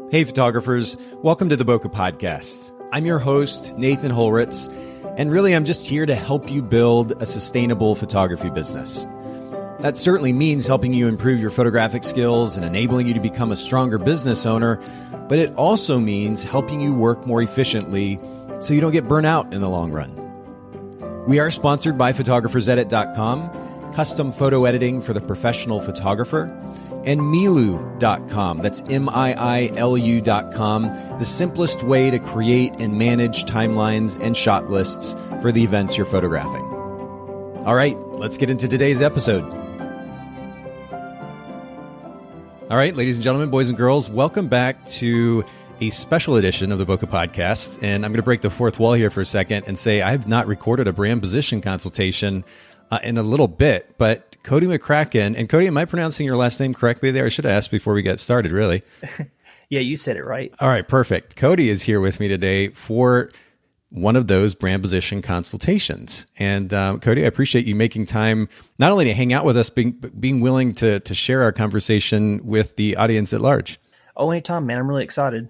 Hey photographers, welcome to the Bokeh Podcast. I'm your host, Nathan Holritz, and really I'm just here to help you build a sustainable photography business. That certainly means helping you improve your photographic skills and enabling you to become a stronger business owner, but it also means helping you work more efficiently so you don't get burnt out in the long run. We are sponsored by photographersedit.com, custom photo editing for the professional photographer, and Miilu.com, that's MIILU.com, the simplest way to create and manage timelines and shot lists for the events you're photographing. All right, let's get into today's episode. All right, ladies and gentlemen, boys and girls, welcome back to a special edition of the Bokeh Podcast. And I'm going to break the fourth wall here for a second and say I have not recorded a brand position consultation in a little bit, but Cody McCracken, and Cody, am I pronouncing your last name correctly there? I should have asked before we got started, really. Yeah, you said it right. All right, perfect. Cody is here with me today for one of those brand position consultations. And Cody, I appreciate you making time not only to hang out with us, being willing to share our conversation with the audience at large. Oh, anytime, man. I'm really excited.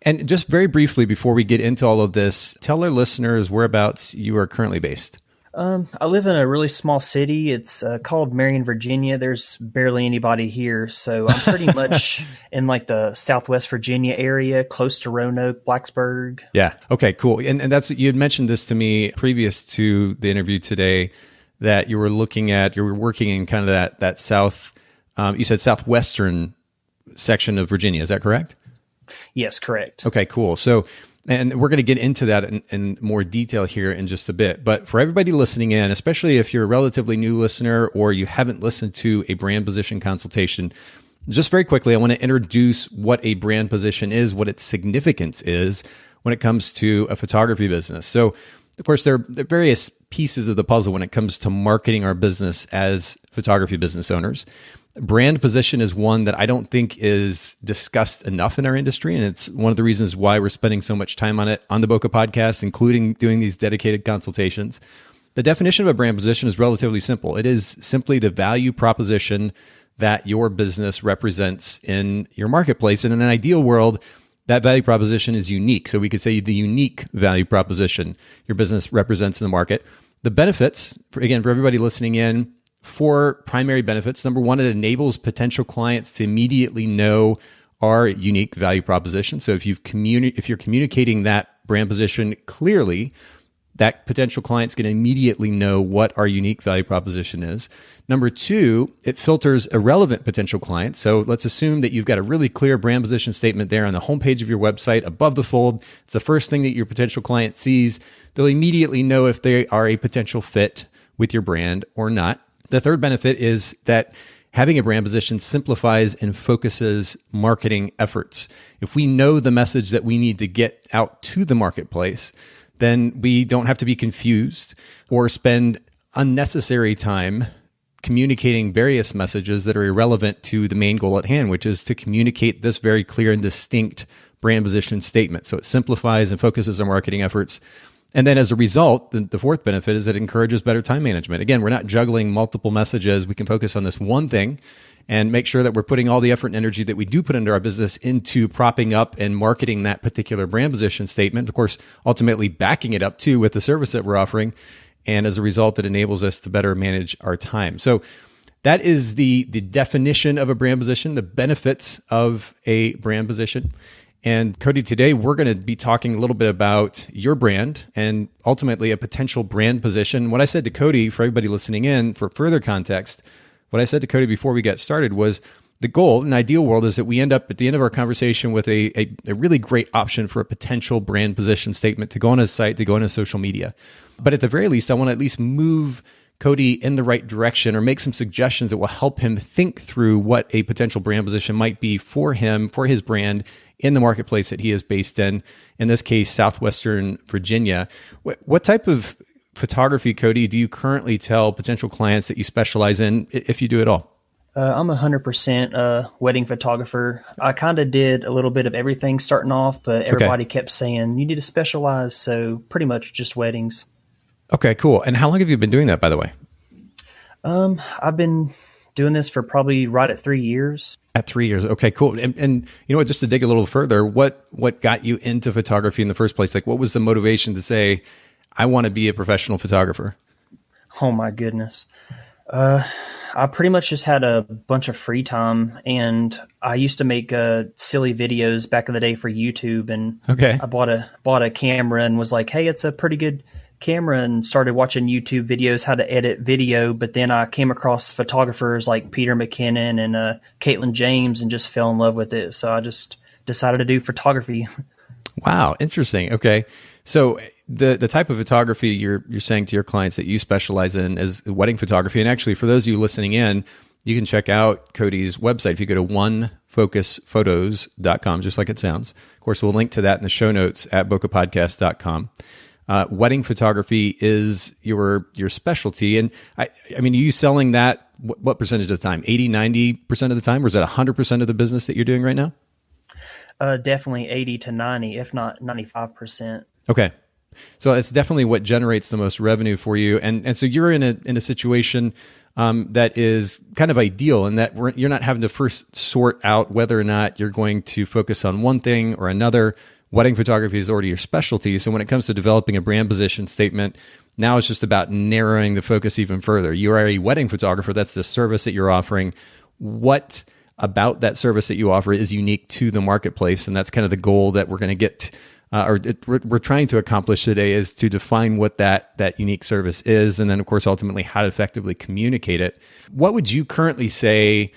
And just very briefly, before we get into all of this, tell our listeners whereabouts you are currently based. I live in a really small city. It's called Marion, Virginia. There's barely anybody here. So I'm pretty much in like the Southwest Virginia area, close to Roanoke, Blacksburg. Yeah. Okay, cool. And that's, you had mentioned this to me previous to the interview today, that you were working in kind of that south, you said southwestern section of Virginia. Is that correct? Yes, correct. Okay, cool. So, and we're going to get into that in more detail here in just a bit. But for everybody listening in, especially if you're a relatively new listener or you haven't listened to a brand position consultation, just very quickly, I want to introduce what a brand position is, what its significance is when it comes to a photography business. So, of course, there are various pieces of the puzzle when it comes to marketing our business as photography business owners. Brand position is one that I don't think is discussed enough in our industry, and it's one of the reasons why we're spending so much time on it on the Bokeh Podcast, including doing these dedicated consultations. The definition of a brand position is relatively simple. It is simply the value proposition that your business represents in your marketplace. And in an ideal world, that value proposition is unique. So we could say the unique value proposition your business represents in the market. The benefits, again, for everybody listening in, 4 primary benefits. Number one, it enables potential clients to immediately know our unique value proposition. So if you're communicating that brand position clearly, that potential client's going to immediately know what our unique value proposition is. Number 2, it filters irrelevant potential clients. So let's assume that you've got a really clear brand position statement there on the homepage of your website above the fold. It's the first thing that your potential client sees. They'll immediately know if they are a potential fit with your brand or not. The third benefit is that having a brand position simplifies and focuses marketing efforts. If we know the message that we need to get out to the marketplace, then we don't have to be confused or spend unnecessary time communicating various messages that are irrelevant to the main goal at hand, which is to communicate this very clear and distinct brand position statement. So it simplifies and focuses our marketing efforts. And then as a result, the fourth benefit is it encourages better time management. Again, we're not juggling multiple messages. We can focus on this one thing and make sure that we're putting all the effort and energy that we do put into our business into propping up and marketing that particular brand position statement. Of course, ultimately backing it up too with the service that we're offering. And as a result, it enables us to better manage our time. So that is the definition of a brand position, the benefits of a brand position. And Cody, today we're going to be talking a little bit about your brand and ultimately a potential brand position. What I said to Cody, for everybody listening in, for further context, what I said to Cody before we got started was the goal, an ideal world, is that we end up at the end of our conversation with a really great option for a potential brand position statement to go on his site, to go on his social media. But at the very least, I want to at least move Cody in the right direction or make some suggestions that will help him think through what a potential brand position might be for him, for his brand in the marketplace that he is based in this case, Southwestern Virginia. What type of photography, Cody, do you currently tell potential clients that you specialize in, if you do at all? I'm 100% wedding photographer. I kind of did a little bit of everything starting off, but everybody kept saying, you need to specialize. So pretty much just weddings. Okay, cool. And how long have you been doing that, by the way? I've been doing this for probably right at 3 years. At 3 years. Okay, cool. And you know what, just to dig a little further, what got you into photography in the first place? Like, what was the motivation to say, I want to be a professional photographer? Oh my goodness. I pretty much just had a bunch of free time, and I used to make silly videos back in the day for YouTube. And okay. I bought a camera and was like, hey, it's a pretty good camera, and started watching YouTube videos how to edit video. But then I came across photographers like Peter McKinnon and Caitlin James and just fell in love with it. So I just decided to do photography. Wow, interesting. Okay. So the type of photography you're saying to your clients that you specialize in is wedding photography. And actually, for those of you listening in, you can check out Cody's website. If you go to onefocusphotos.com, just like it sounds. Of course, we'll link to that in the show notes at bokehpodcast.com. Wedding photography is your specialty. And I mean, are you selling that what percentage of the time? 80, 90% of the time? Or is that 100% of the business that you're doing right now? Definitely 80 to 90, if not 95%. Okay. So it's definitely what generates the most revenue for you. And so you're in a situation that is kind of ideal in that you're not having to first sort out whether or not you're going to focus on one thing or another. Wedding photography is already your specialty. So when it comes to developing a brand position statement, now it's just about narrowing the focus even further. You are a wedding photographer. That's the service that you're offering. What about that service that you offer is unique to the marketplace? And that's kind of the goal that we're going to get we're trying to accomplish today, is to define what that unique service is, and then of course ultimately how to effectively communicate it. What would you currently say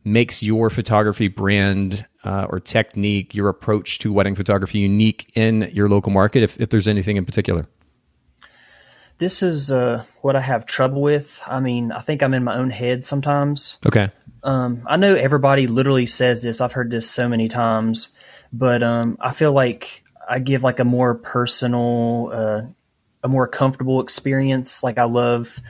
makes your photography brand or technique, your approach to wedding photography, unique in your local market, if there's anything in particular? This is what I have trouble with. I mean, I think I'm in my own head sometimes. Okay. I know everybody literally says this. I've heard this so many times, but I feel like I give like a more personal, a more comfortable experience. Like I love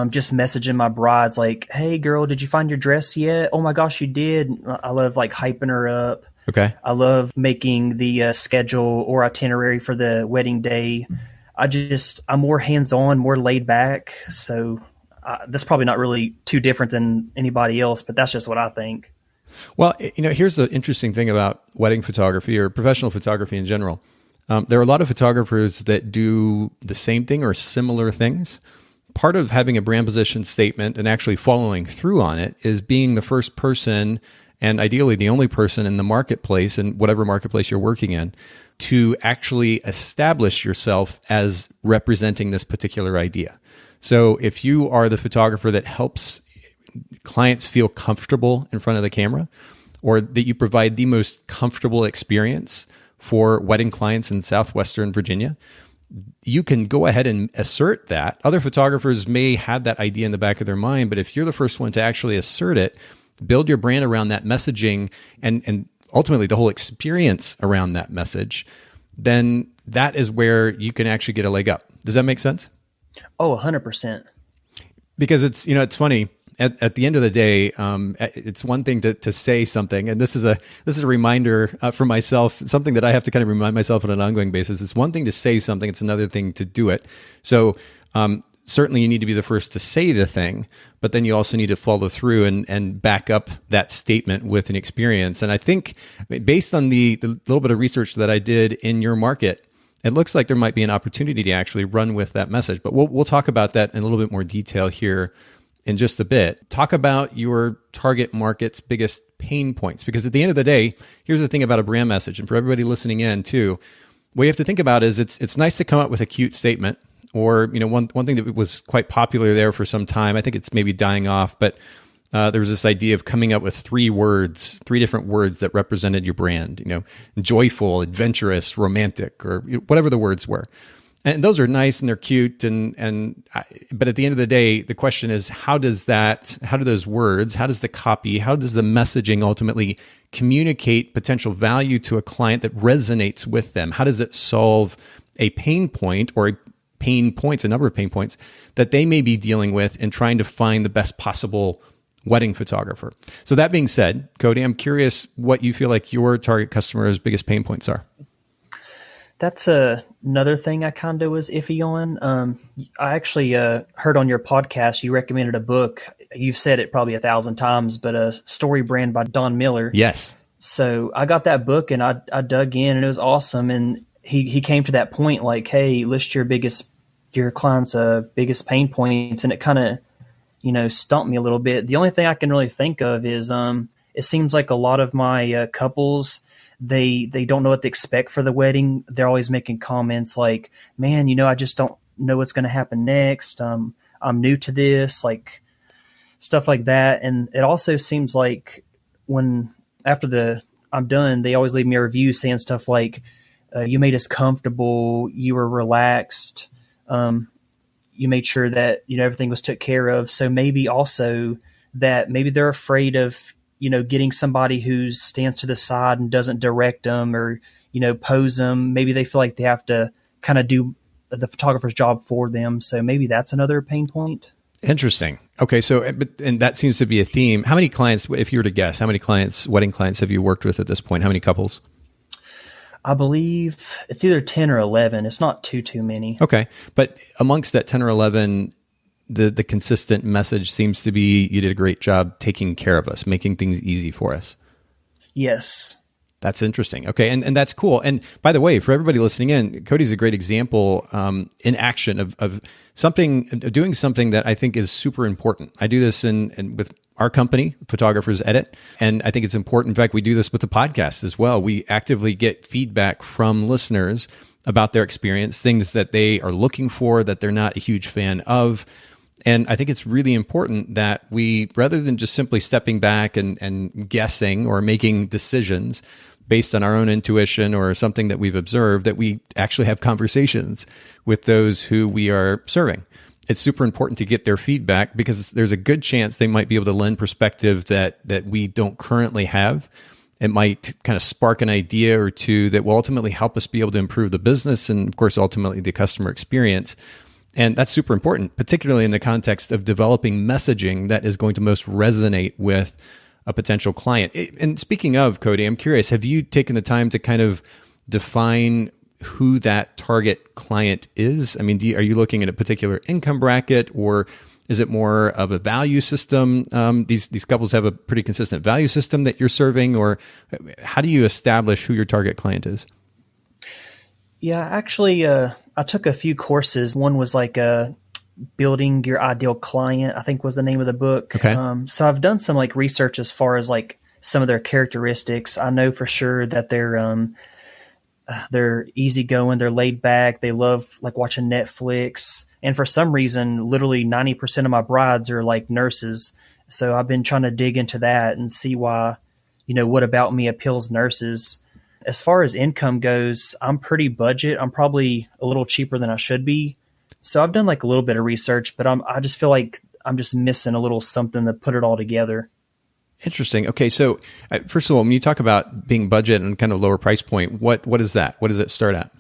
just messaging my brides like, hey girl, did you find your dress yet? Oh my gosh, you did. I love like hyping her up. Okay. I love making the schedule or itinerary for the wedding day. I'm more hands-on, more laid back. So that's probably not really too different than anybody else, but that's just what I think. Well, here's the interesting thing about wedding photography or professional photography in general. There are a lot of photographers that do the same thing or similar things. Part of having a brand position statement and actually following through on it is being the first person, and ideally the only person in the marketplace, in whatever marketplace you're working in, to actually establish yourself as representing this particular idea. So if you are the photographer that helps clients feel comfortable in front of the camera, or that you provide the most comfortable experience for wedding clients in Southwestern Virginia, you can go ahead and assert that. Other photographers may have that idea in the back of their mind, but if you're the first one to actually assert it, build your brand around that messaging and ultimately the whole experience around that message, then that is where you can actually get a leg up. Does that make sense? Oh, 100%. Because it's funny. At the end of the day, it's one thing to say something, and this is a reminder for myself, something that I have to kind of remind myself on an ongoing basis. It's one thing to say something; it's another thing to do it. So certainly, you need to be the first to say the thing, but then you also need to follow through and back up that statement with an experience. And I think, based on the little bit of research that I did in your market, it looks like there might be an opportunity to actually run with that message. But we'll talk about that in a little bit more detail here in just a bit. Talk about your target market's biggest pain points, because at the end of the day, here's the thing about a brand message, and for everybody listening in too, what you have to think about is it's nice to come up with a cute statement, or one thing that was quite popular there for some time. I think it's maybe dying off, but there was this idea of coming up with three different words that represented your brand. Joyful, adventurous, romantic, or whatever the words were. And those are nice and they're cute, but at the end of the day, the question is, how do those words, how does the copy, how does the messaging ultimately communicate potential value to a client that resonates with them? How does it solve a pain point or a number of pain points that they may be dealing with in trying to find the best possible wedding photographer? So that being said, Cody, I'm curious what you feel like your target customer's biggest pain points are. That's a another thing I kind of was iffy on. I actually heard on your podcast you recommended a book. You've said it probably 1,000 times, but a Story Brand by Don Miller. Yes. So I got that book and I dug in and it was awesome. And he came to that point like, hey, list your clients' biggest pain points, and it kind of stumped me a little bit. The only thing I can really think of is it seems like a lot of my couples, they don't know what to expect for the wedding. They're always making comments like, man, I just don't know what's going to happen next. I'm new to this, like stuff like that. And it also seems like after I'm done, they always leave me a review saying stuff like, you made us comfortable, you were relaxed, you made sure that everything was took care of. So maybe also that maybe they're afraid of getting somebody who stands to the side and doesn't direct them or pose them. Maybe they feel like they have to kind of do the photographer's job for them. So maybe that's another pain point. Interesting. Okay, so and that seems to be a theme. How many clients, if you were to guess, how many wedding clients have you worked with at this point? How many couples? I believe it's either 10 or 11. It's not too many. Okay. But amongst that 10 or 11, the consistent message seems to be you did a great job taking care of us, making things easy for us. Yes. That's interesting. Okay. And that's cool. And by the way, for everybody listening in, Cody's a great example in action of doing something that I think is super important. I do this with our company, Photographers Edit. And I think it's important. In fact, we do this with the podcast as well. We actively get feedback from listeners about their experience, things that they are looking for that they're not a huge fan of. And I think it's really important that we, rather than just simply stepping back and guessing or making decisions based on our own intuition or something that we've observed, that we actually have conversations with those who we are serving. It's super important to get their feedback because there's a good chance they might be able to lend perspective that we don't currently have. It might kind of spark an idea or two that will ultimately help us be able to improve the business and, of course, ultimately the customer experience. And that's super important, particularly in the context of developing messaging that is going to most resonate with a potential client. And speaking of, Cody, I'm curious, have you taken the time to kind of define who that target client is? I mean, are you looking at a particular income bracket, or is it more of a value system? These couples have a pretty consistent value system that you're serving, or how do you establish who your target client is? Yeah, actually, I took a few courses. One was like Building Your Ideal Client, I think was the name of the book. Okay. So I've done some like research as far as like some of their characteristics. I know for sure that they're easygoing, they're laid back, they love like watching Netflix. And for some reason, literally 90% of my brides are like nurses. So I've been trying to dig into that and see why, what about me appeals nurses. As far as income goes, I'm pretty budget. I'm probably a little cheaper than I should be. So I've done like a little bit of research, but I just feel like I'm just missing a little something to put it all together. Interesting. Okay. So first of all, when you talk about being budget and kind of lower price point, what is that? What does it start at?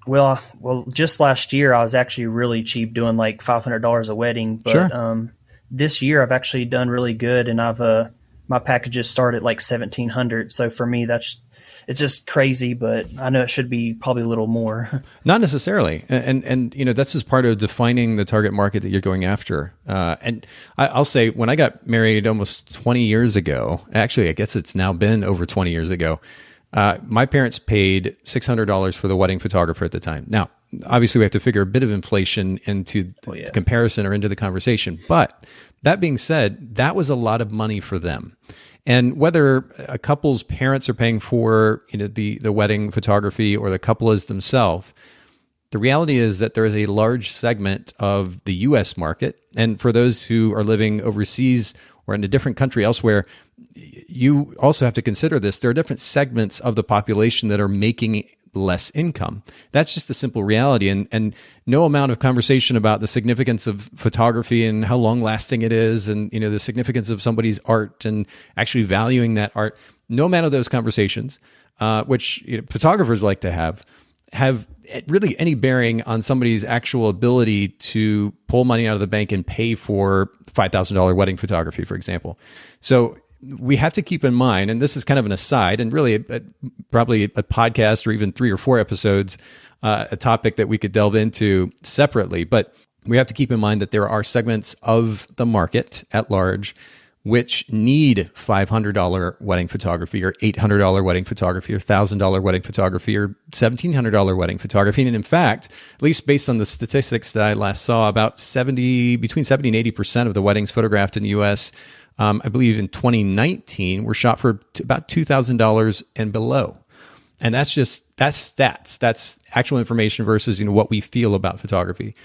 Well, just last year I was actually really cheap, doing like $500 a wedding. But sure. This year I've actually done really good, and I've my packages start at like $1,700. So for me, it's just crazy, but I know it should be probably a little more. Not necessarily. And that's just part of defining the target market that you're going after. And I'll say, when I got married almost 20 years ago, actually, I guess it's now been over 20 years ago, my parents paid $600 for the wedding photographer at the time. Now, obviously, we have to figure a bit of inflation into the comparison or into the conversation. But that being said, that was a lot of money for them. And whether a couple's parents are paying for the wedding photography or the couple is themselves, the reality is that there is a large segment of the U.S. market. And for those who are living overseas or in a different country elsewhere, you also have to consider this. There are different segments of the population that are making less income. That's just a simple reality. And no amount of conversation about the significance of photography and how long lasting it is, and the significance of somebody's art and actually valuing that art, no amount of those conversations, which photographers like to have really any bearing on somebody's actual ability to pull money out of the bank and pay for $5,000 wedding photography, for example. So we have to keep in mind, and this is kind of an aside, and really probably a podcast or even 3 or 4 episodes, a topic that we could delve into separately. But we have to keep in mind that there are segments of the market at large which need $500 wedding photography or $800 wedding photography or $1,000 wedding photography or $1,700 wedding photography. And in fact, at least based on the statistics that I last saw, about between 70 and 80% of the weddings photographed in the U.S., I believe in 2019, were shot for about $2,000 and below. And that's stats. That's actual information versus, what we feel about photography.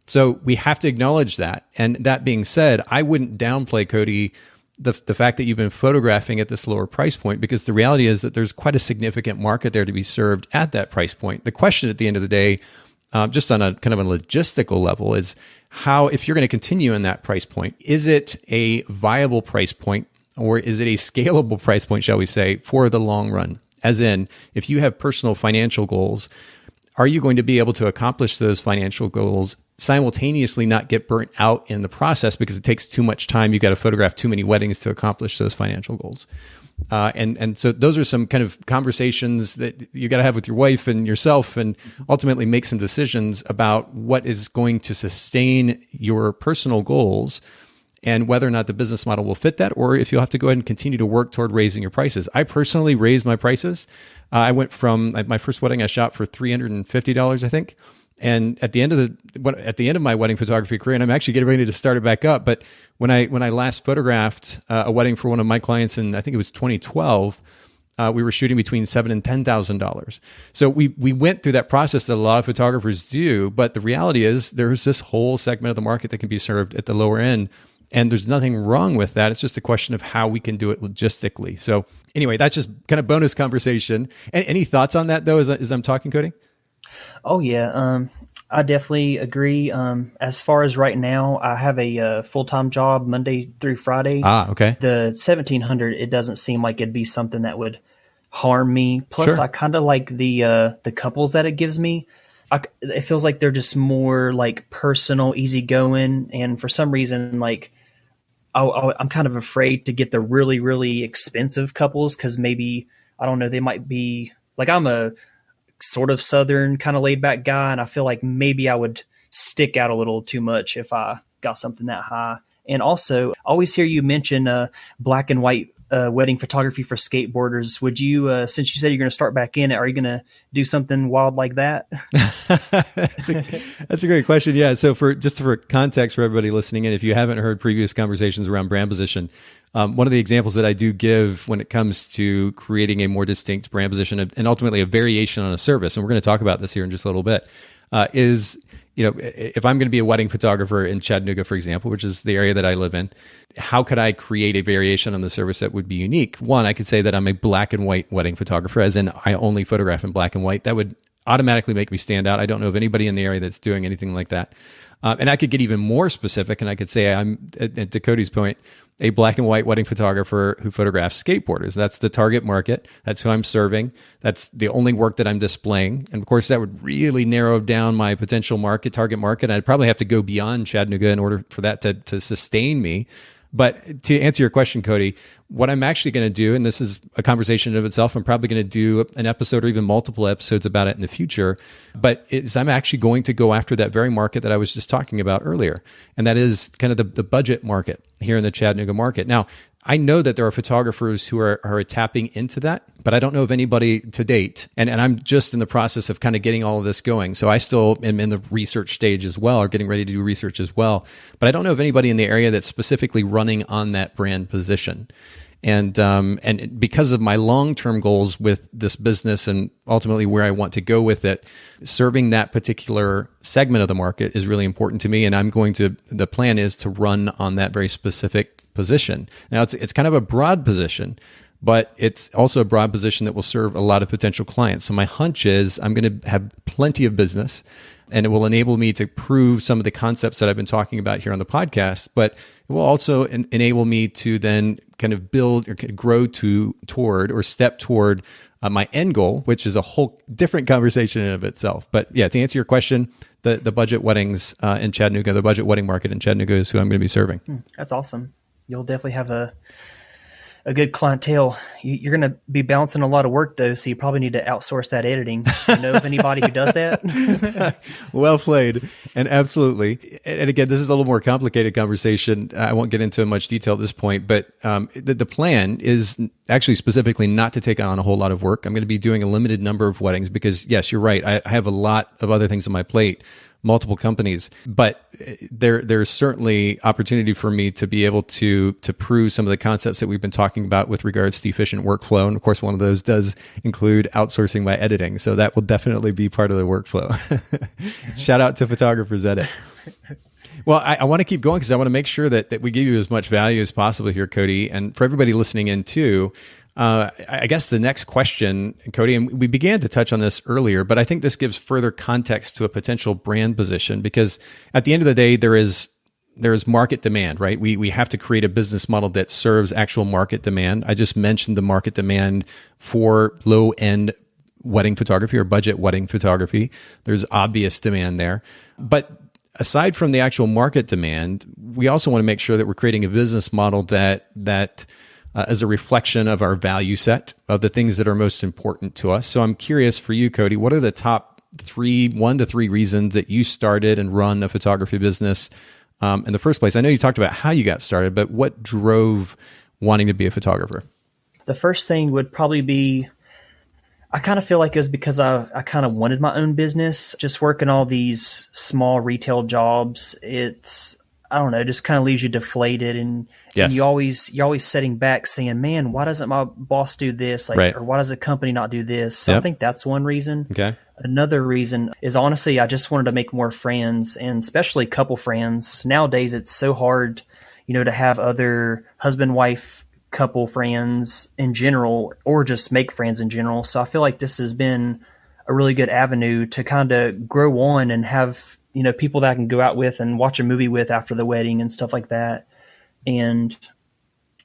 So we have to acknowledge that. And that being said, I wouldn't downplay, Cody, the fact that you've been photographing at this lower price point, because the reality is that there's quite a significant market there to be served at that price point. The question at the end of the day, just on a kind of a logistical level, is how, if you're going to continue in that price point, is it a viable price point, or is it a scalable price point, shall we say, for the long run? As in, if you have personal financial goals, are you going to be able to accomplish those financial goals, simultaneously not get burnt out in the process because it takes too much time? You got to photograph too many weddings to accomplish those financial goals. And so those are some kind of conversations that you got to have with your wife and yourself, and ultimately make some decisions about what is going to sustain your personal goals and whether or not the business model will fit that, or if you'll have to go ahead and continue to work toward raising your prices. I personally raised my prices. I went from my first wedding I shot for $350, I think. And at the end of my wedding photography career, and I'm actually getting ready to start it back up, but when I last photographed a wedding for one of my clients in, I think it was 2012, we were shooting between $7,000 and $10,000. So we went through that process that a lot of photographers do, but the reality is there's this whole segment of the market that can be served at the lower end. And there's nothing wrong with that. It's just a question of how we can do it logistically. So anyway, that's just kind of bonus conversation. Any thoughts on that, though, as I'm talking, Cody? Oh, yeah. I definitely agree. As far as right now, I have a full-time job Monday through Friday. Okay. The 1,700, it doesn't seem like it'd be something that would harm me. Plus, sure. I kind of like the couples that it gives me. It feels like they're just more like personal, easygoing. And for some reason, like, I'm kind of afraid to get the really, really expensive couples because maybe, I don't know, they might be like, I'm a sort of Southern kind of laid back guy, and I feel like maybe I would stick out a little too much if I got something that high. And also, I always hear you mention black and white wedding photography for skateboarders. Would you, since you said you're going to start back in it, are you going to do something wild like that? That's a great question. Yeah. So for context for everybody listening in, if you haven't heard previous conversations around brand position, one of the examples that I do give when it comes to creating a more distinct brand position and ultimately a variation on a service, and we're going to talk about this here in just a little bit, is, if I'm going to be a wedding photographer in Chattanooga, for example, which is the area that I live in, how could I create a variation on the service that would be unique? One, I could say that I'm a black and white wedding photographer, as in I only photograph in black and white. That would automatically make me stand out. I don't know of anybody in the area that's doing anything like that. And I could get even more specific, and I could say I'm, to Cody's point, a black and white wedding photographer who photographs skateboarders. That's the target market. That's who I'm serving. That's the only work that I'm displaying. And of course, that would really narrow down my potential target market. I'd probably have to go beyond Chattanooga in order for that to sustain me. But to answer your question, Cody, what I'm actually going to do, and this is a conversation of itself, I'm probably going to do an episode or even multiple episodes about it in the future, but I'm actually going to go after that very market that I was just talking about earlier. And that is kind of the budget market here in the Chattanooga market. Now, I know that there are photographers who are tapping into that, but I don't know of anybody to date. And I'm just in the process of kind of getting all of this going. So I still am in the research stage as well, or getting ready to do research as well. But I don't know of anybody in the area that's specifically running on that brand position. And because of my long-term goals with this business and ultimately where I want to go with it, serving that particular segment of the market is really important to me. And the plan is to run on that very specific position. Now, it's kind of a broad position, but it's also a broad position that will serve a lot of potential clients. So my hunch is I'm going to have plenty of business, and it will enable me to prove some of the concepts that I've been talking about here on the podcast, but it will also enable me to then kind of build or grow toward or step toward my end goal, which is a whole different conversation in and of itself. But yeah, to answer your question, the budget weddings in Chattanooga, the budget wedding market in Chattanooga is who I'm going to be serving. That's awesome. You'll definitely have a a good clientele. You're going to be balancing a lot of work though, so you probably need to outsource that editing. Do you know of anybody who does that? Well played. And absolutely. And again, this is a little more complicated conversation. I won't get into much detail at this point, but the plan is actually specifically not to take on a whole lot of work. I'm going to be doing a limited number of weddings because, yes, you're right. I have a lot of other things on my plate, multiple companies, but there's certainly opportunity for me to be able to prove some of the concepts that we've been talking about with regards to efficient workflow. And of course, one of those does include outsourcing my editing. So that will definitely be part of the workflow. Shout out to Photographers Edit. Well, I want to keep going because I want to make sure that we give you as much value as possible here, Cody. And for everybody listening in too, I guess the next question, Cody, and we began to touch on this earlier, but I think this gives further context to a potential brand position because at the end of the day, there is market demand, right? We have to create a business model that serves actual market demand. I just mentioned the market demand for low-end wedding photography or budget wedding photography. There's obvious demand there. But aside from the actual market demand, we also want to make sure that we're creating a business model that as a reflection of our value set of the things that are most important to us. So I'm curious for you, Cody, what are the top 1 to 3 reasons that you started and run a photography business in the first place? I know you talked about how you got started, but what drove wanting to be a photographer? The first thing would probably be, I kind of feel like it was because I kind of wanted my own business. Just working all these small retail jobs, I don't know, just kind of leaves you deflated and you're always sitting back saying, man, why doesn't my boss do this? Like, or why does the company not do this? So I think that's one reason. Okay. Another reason is honestly, I just wanted to make more friends and especially couple friends. Nowadays, it's so hard, to have other husband, wife, couple friends in general, or just make friends in general. So I feel like this has been a really good avenue to kind of grow on and have, people that I can go out with and watch a movie with after the wedding and stuff like that. And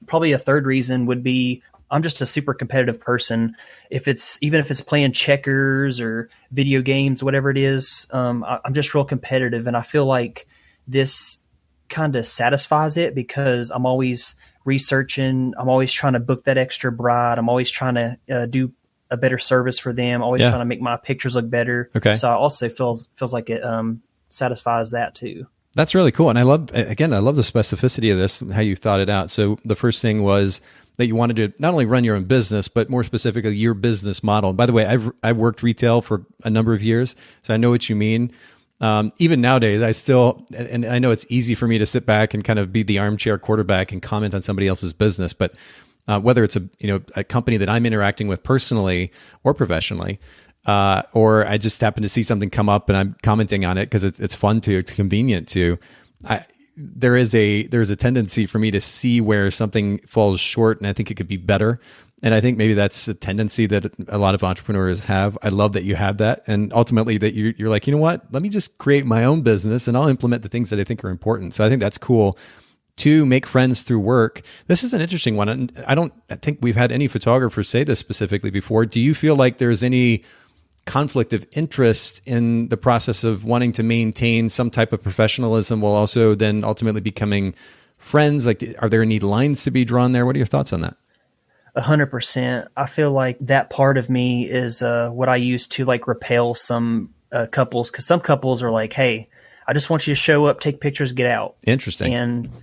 probably a third reason would be I'm just a super competitive person. Even if it's playing checkers or video games, whatever it is, I'm just real competitive. And I feel like this kind of satisfies it because I'm always researching. I'm always trying to book that extra bride. I'm always trying to do a better service for them. Always trying to make my pictures look better. Okay. So I also feels like it satisfies that too. That's really cool. And I love the specificity of this, how you thought it out. So the first thing was that you wanted to not only run your own business, but more specifically your business model. And by the way, I've worked retail for a number of years, so I know what you mean. Even nowadays, and I know it's easy for me to sit back and kind of be the armchair quarterback and comment on somebody else's business, but whether it's a company that I'm interacting with personally or professionally, or I just happen to see something come up and I'm commenting on it because it's fun it's convenient to. There's a tendency for me to see where something falls short, and I think it could be better. And I think maybe that's a tendency that a lot of entrepreneurs have. I love that you have that, and ultimately that you're like, you know what? Let me just create my own business, and I'll implement the things that I think are important. So I think that's cool. To make friends through work. This is an interesting one. And I think we've had any photographers say this specifically before. Do you feel like there's any conflict of interest in the process of wanting to maintain some type of professionalism while also then ultimately becoming friends? Like, are there any lines to be drawn there? What are your thoughts on that? 100%. I feel like that part of me is what I use to like repel some couples, because some couples are like, hey, I just want you to show up, take pictures, get out. Interesting.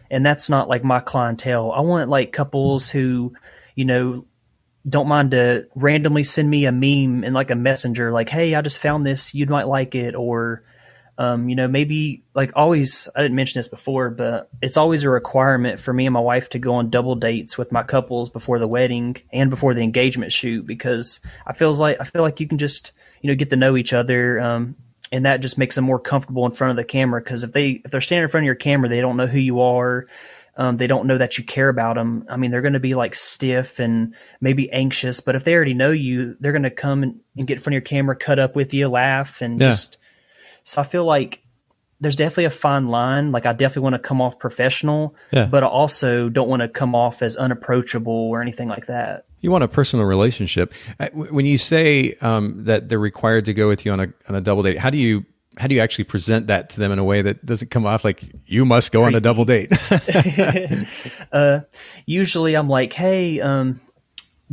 And that's not like my clientele. I want like couples who, don't mind to randomly send me a meme in like a messenger, like, hey, I just found this, you might like it. Or, maybe like always, I didn't mention this before, but it's always a requirement for me and my wife to go on double dates with my couples before the wedding and before the engagement shoot, because I feel like you can just, get to know each other. And that just makes them more comfortable in front of the camera. Because if they're standing in front of your camera, they don't know who you are. They don't know that you care about them. I mean, they're going to be like stiff and maybe anxious. But if they already know you, they're going to come and get in front of your camera, cut up with you, laugh, and just. So I feel like there's definitely a fine line. Like, I definitely want to come off professional, but I also don't want to come off as unapproachable or anything like that. You want a personal relationship. When you say that they're required to go with you on a double date, how do you how do you actually present that to them in a way that doesn't come off like you must go on a double date? Usually I'm like, hey,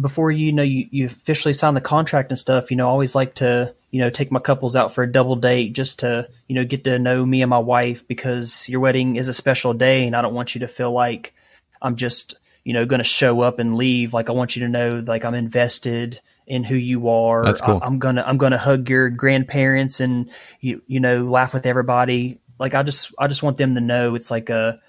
before you officially sign the contract and stuff, I always like to, take my couples out for a double date just to, get to know me and my wife, because your wedding is a special day and I don't want you to feel like I'm just, going to show up and leave. Like, I want you to know, like, I'm invested in who you are. That's cool. I'm gonna hug your grandparents and laugh with everybody. Like, I just want them to know it's like a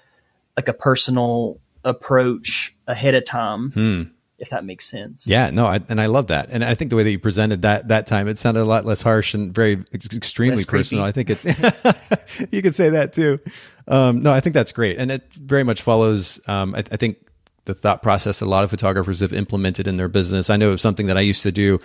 personal approach ahead of time. If that makes sense. Yeah, no, I love that. And I think the way that you presented that time, it sounded a lot less harsh and very extremely less personal. Creepy. I think it's, you could say that too. No, I think that's great. And it very much follows, I think the thought process a lot of photographers have implemented in their business. I know it was something that I used to do.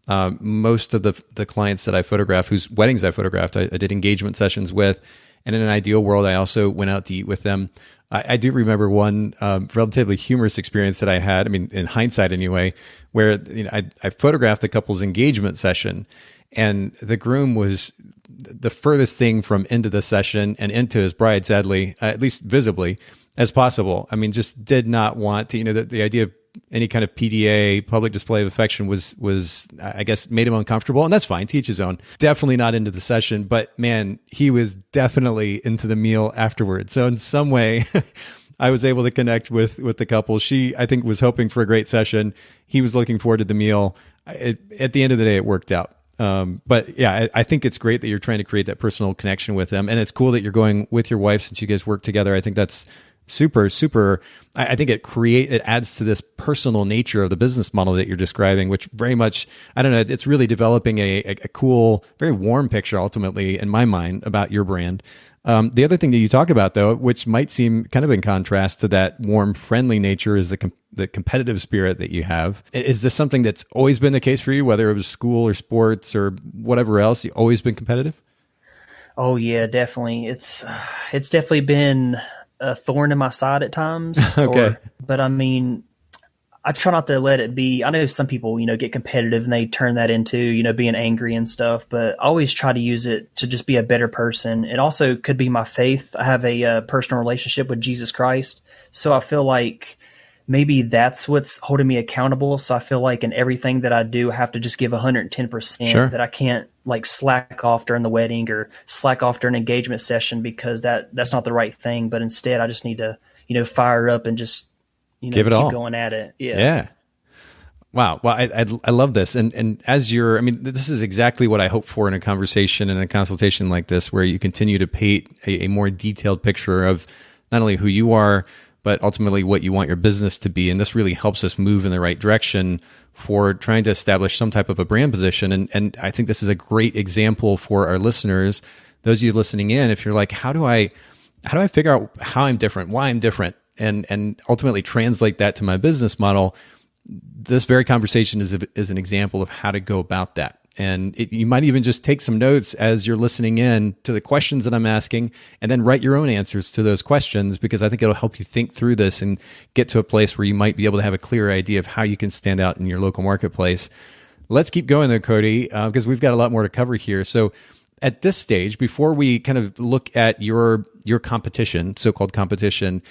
Most of the clients that I photographed, whose weddings I photographed, I did engagement sessions with. And in an ideal world, I also went out to eat with them. I do remember one relatively humorous experience that I had, I mean, in hindsight anyway, where I photographed the couple's engagement session, and the groom was the furthest thing from into the session and into his bride, sadly, at least visibly, as possible. I mean, just did not want to, the idea of any kind of PDA, public display of affection, was I guess made him uncomfortable, and that's fine, to each his own. Definitely not into the session, but man, he was definitely into the meal afterwards. So in some way, I was able to connect with the couple. She, I think, was hoping for a great session. He was looking forward to the meal. At the end of the day, it worked out. But yeah, I think it's great that you're trying to create that personal connection with them, and it's cool that you're going with your wife since you guys work together. I think that's super. I think it adds to this personal nature of the business model that you're describing, which very much, I don't know, it's really developing a cool, very warm picture ultimately in my mind about your brand. The other thing that you talk about though, which might seem kind of in contrast to that warm, friendly nature, is the competitive spirit that you have. Is this something that's always been the case for you, whether it was school or sports or whatever else? You've always been competitive? Oh yeah, definitely. It's definitely been a thorn in my side at times. Okay. But I mean, I try not to let it be. I know some people, get competitive and they turn that into, being angry and stuff, but I always try to use it to just be a better person. It also could be my faith. I have a personal relationship with Jesus Christ. So I feel like maybe that's what's holding me accountable. So I feel like in everything that I do, I have to just give 110%. Sure. That I can't like slack off during the wedding or slack off during an engagement session, because that's not the right thing. But instead I just need to, fire up and just, give it keep all. Going at it. Yeah. Wow. Well, I love this. And as this is exactly what I hope for in a conversation and a consultation like this, where you continue to paint a more detailed picture of not only who you are, but ultimately what you want your business to be. And this really helps us move in the right direction for trying to establish some type of a brand position. And I think this is a great example for our listeners, those of you listening in, if you're like, how do I figure out how I'm different, why I'm different, and ultimately translate that to my business model? This very conversation is an example of how to go about that. And you might even just take some notes as you're listening in to the questions that I'm asking, and then write your own answers to those questions, because I think it'll help you think through this and get to a place where you might be able to have a clear idea of how you can stand out in your local marketplace. Let's keep going there, Cody, because we've got a lot more to cover here. So at this stage, before we kind of look at your competition, so-called competition,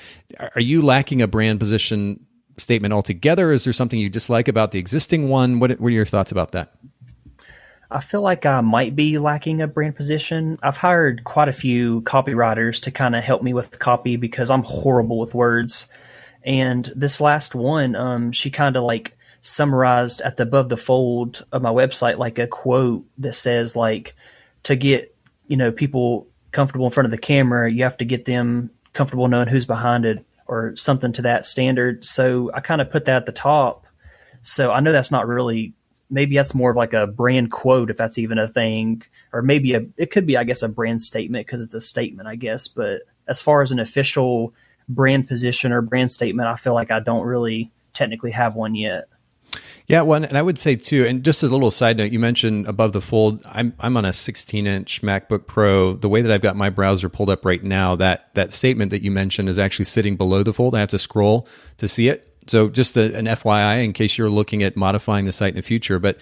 are you lacking a brand position statement altogether? Is there something you dislike about the existing one? What are your thoughts about that? I feel like I might be lacking a brand position. I've hired quite a few copywriters to kind of help me with copy, because I'm horrible with words. And this last one, she kind of like summarized at the above the fold of my website, like a quote that says, like, to get, people comfortable in front of the camera, you have to get them comfortable knowing who's behind it, or something to that standard. So I kind of put that at the top. So I know that's not really, maybe that's more of like a brand quote, if that's even a thing, or maybe it could be, I guess, a brand statement, because it's a statement, I guess. But as far as an official brand position or brand statement, I feel like I don't really technically have one yet. Yeah, well, and I would say too, and just as a little side note, you mentioned above the fold. I'm on a 16-inch MacBook Pro. The way that I've got my browser pulled up right now, that statement that you mentioned is actually sitting below the fold. I have to scroll to see it. So just an FYI, in case you're looking at modifying the site in the future. But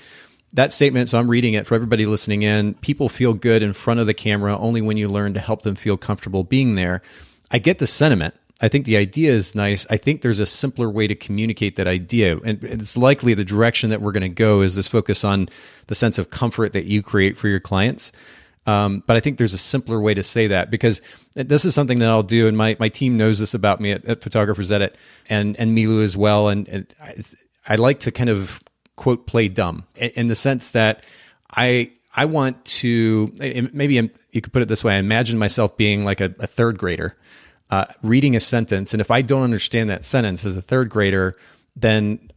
that statement, so I'm reading it for everybody listening in, people feel good in front of the camera only when you learn to help them feel comfortable being there. I get the sentiment. I think the idea is nice. I think there's a simpler way to communicate that idea. And it's likely the direction that we're going to go is this focus on the sense of comfort that you create for your clients. But I think there's a simpler way to say that, because this is something that I'll do. And my team knows this about me at Photographers Edit, and Milu as well. And I like to kind of quote, play dumb, in the sense that I want to, maybe you could put it this way. I imagine myself being like a third grader, reading a sentence. And if I don't understand that sentence as a third grader, then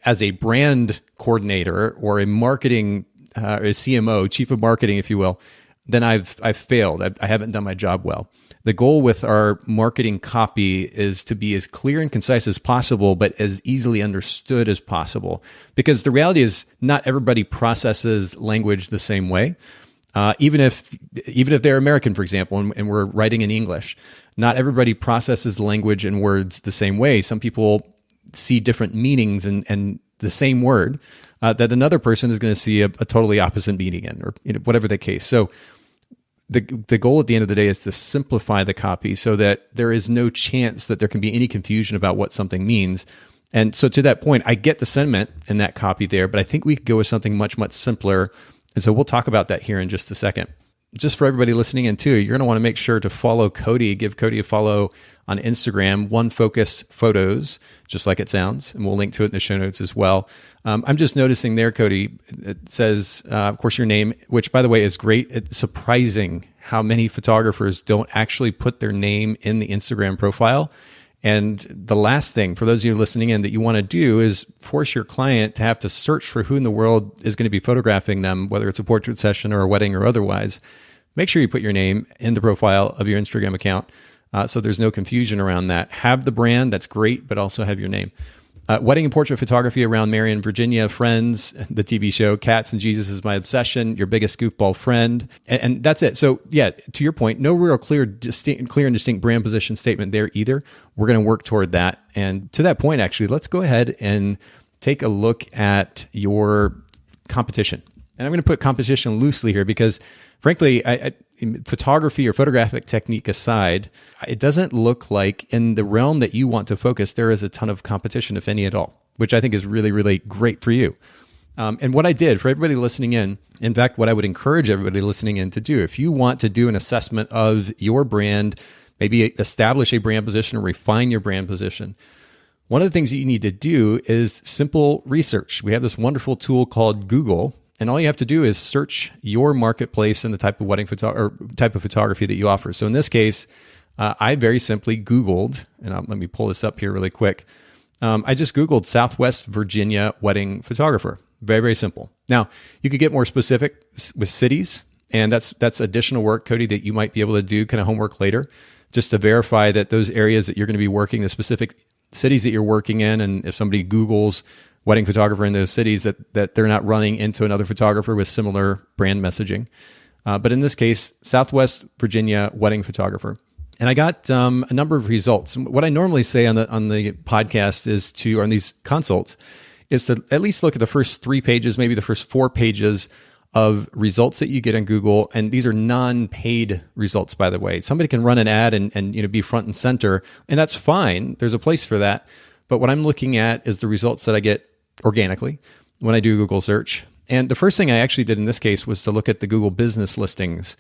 as a brand coordinator or a marketing, or a CMO, chief of marketing, if you will, then I've failed. I haven't done my job well. The goal with our marketing copy is to be as clear and concise as possible, but as easily understood as possible. Because the reality is not everybody processes language the same way. Even if they're American, for example, and we're writing in English, not everybody processes language and words the same way. Some people see different meanings and the same word that another person is going to see a totally opposite meaning in, or whatever the case. So the goal at the end of the day is to simplify the copy so that there is no chance that there can be any confusion about what something means. And so to that point, I get the sentiment in that copy there, but I think we could go with something much, much simpler. And so we'll talk about that here in just a second. Just for everybody listening in too, you're going to want to make sure to follow Cody. Give Cody a follow on Instagram, One Focus Photos, just like it sounds. And we'll link to it in the show notes as well. I'm just noticing there, Cody, it says, of course, your name, which by the way is great. It's surprising how many photographers don't actually put their name in the Instagram profile. And the last thing for those of you listening in that you want to do is force your client to have to search for who in the world is going to be photographing them, whether it's a portrait session or a wedding or otherwise. Make sure you put your name in the profile of your Instagram account so there's no confusion around that. Have the brand, that's great, but also have your name. Wedding and portrait photography around Marion, Virginia, Friends, the TV show, Cats and Jesus is my obsession, your biggest goofball friend, and that's it. So yeah, to your point, no real clear and distinct brand position statement there either. We're going to work toward that. And to that point, actually, let's go ahead and take a look at your competition. And I'm going to put competition loosely here because, frankly, photography or photographic technique aside, it doesn't look like in the realm that you want to focus, there is a ton of competition, if any at all, which I think is really, really great for you. And what I did for everybody listening in fact, what I would encourage everybody listening in to do, if you want to do an assessment of your brand, maybe establish a brand position or refine your brand position, one of the things that you need to do is simple research. We have this wonderful tool called Google. And all you have to do is search your marketplace and the type of wedding type of photography that you offer. So in this case, I very simply Googled, and let me pull this up here really quick. I just Googled Southwest Virginia wedding photographer. Very, very simple. Now, you could get more specific with cities, and that's additional work, Cody, that you might be able to do, kind of homework later, just to verify that those areas that you're going to be working, the specific cities that you're working in, and if somebody Googles wedding photographer in those cities, that they're not running into another photographer with similar brand messaging. But in this case, Southwest Virginia wedding photographer. And I got a number of results. What I normally say on the podcast is on these consults, is to at least look at the first 3 pages, maybe the first 4 pages of results that you get in Google. And these are non-paid results, by the way. Somebody can run an ad and be front and center, and that's fine. There's a place for that. But what I'm looking at is the results that I get organically when I do Google search. And the first thing I actually did in this case was to look at the Google business listings.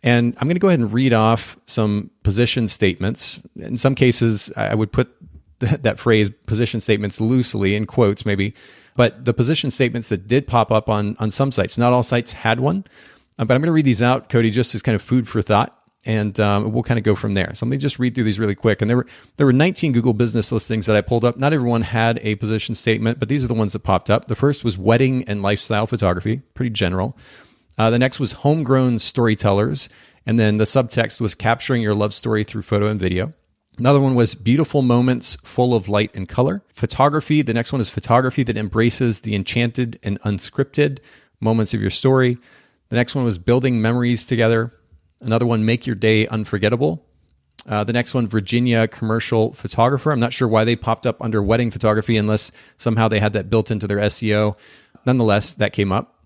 And I'm going to go ahead and read off some position statements. In some cases, I would put that phrase position statements loosely in quotes maybe, but the position statements that did pop up on some sites, not all sites had one, but I'm going to read these out, Cody, just as kind of food for thought. And we'll kind of go from there. So let me just read through these really quick. And there were 19 Google business listings that I pulled up. Not everyone had a position statement, but these are the ones that popped up. The first was wedding and lifestyle photography, pretty general. The next was homegrown storytellers. And then the subtext was capturing your love story through photo and video. Another one was beautiful moments full of light and color. Photography. The next one is photography that embraces the enchanted and unscripted moments of your story. The next one was building memories together. Another one, make your day unforgettable. The next one, Virginia commercial photographer. I'm not sure why they popped up under wedding photography unless somehow they had that built into their SEO. Nonetheless, that came up.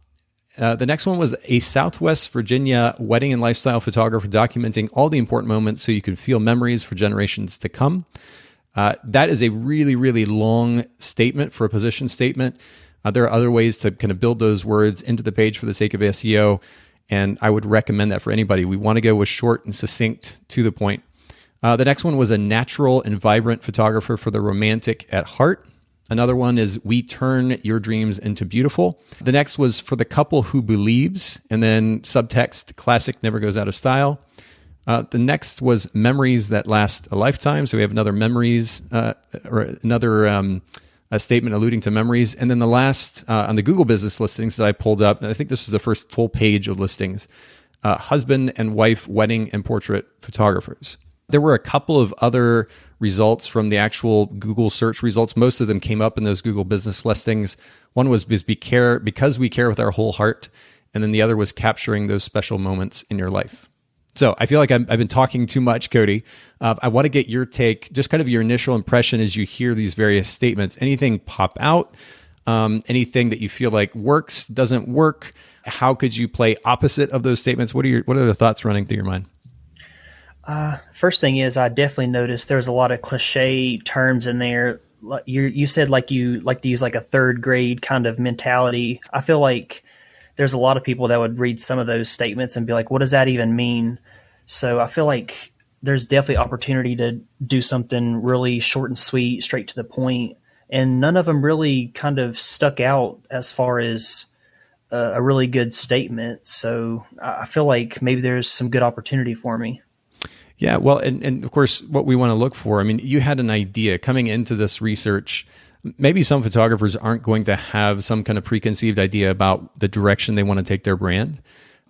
The next one was a Southwest Virginia wedding and lifestyle photographer documenting all the important moments so you can feel memories for generations to come. That is a really, really long statement for a position statement. There are other ways to kind of build those words into the page for the sake of SEO, and I would recommend that for anybody. We want to go with short and succinct, to the point. The next one was a natural and vibrant photographer for the romantic at heart. Another one is we turn your dreams into beautiful. The next was for the couple who believes, and then subtext, classic never goes out of style. The next was memories that last a lifetime. So we have another memories, or another a statement alluding to memories. And then the last on the Google business listings that I pulled up, and I think this was the first full page of listings, husband and wife wedding and portrait photographers. There were a couple of other results from the actual Google search results. Most of them came up in those Google business listings. One was because we care with our whole heart. And then the other was capturing those special moments in your life. So I feel like I've been talking too much, Cody. I want to get your take, just kind of your initial impression as you hear these various statements. Anything pop out? Anything that you feel like works, doesn't work? How could you play opposite of those statements? What are the thoughts running through your mind? First thing is, I definitely noticed there's a lot of cliche terms in there. You said like you like to use like a third grade kind of mentality. I feel like there's a lot of people that would read some of those statements and be like, what does that even mean? So I feel like there's definitely opportunity to do something really short and sweet, straight to the point. And none of them really kind of stuck out as far as a really good statement. So I feel like maybe there's some good opportunity for me. Yeah, well, and of course, what we want to look for, I mean, you had an idea coming into this research. Maybe some photographers aren't going to have some kind of preconceived idea about the direction they want to take their brand.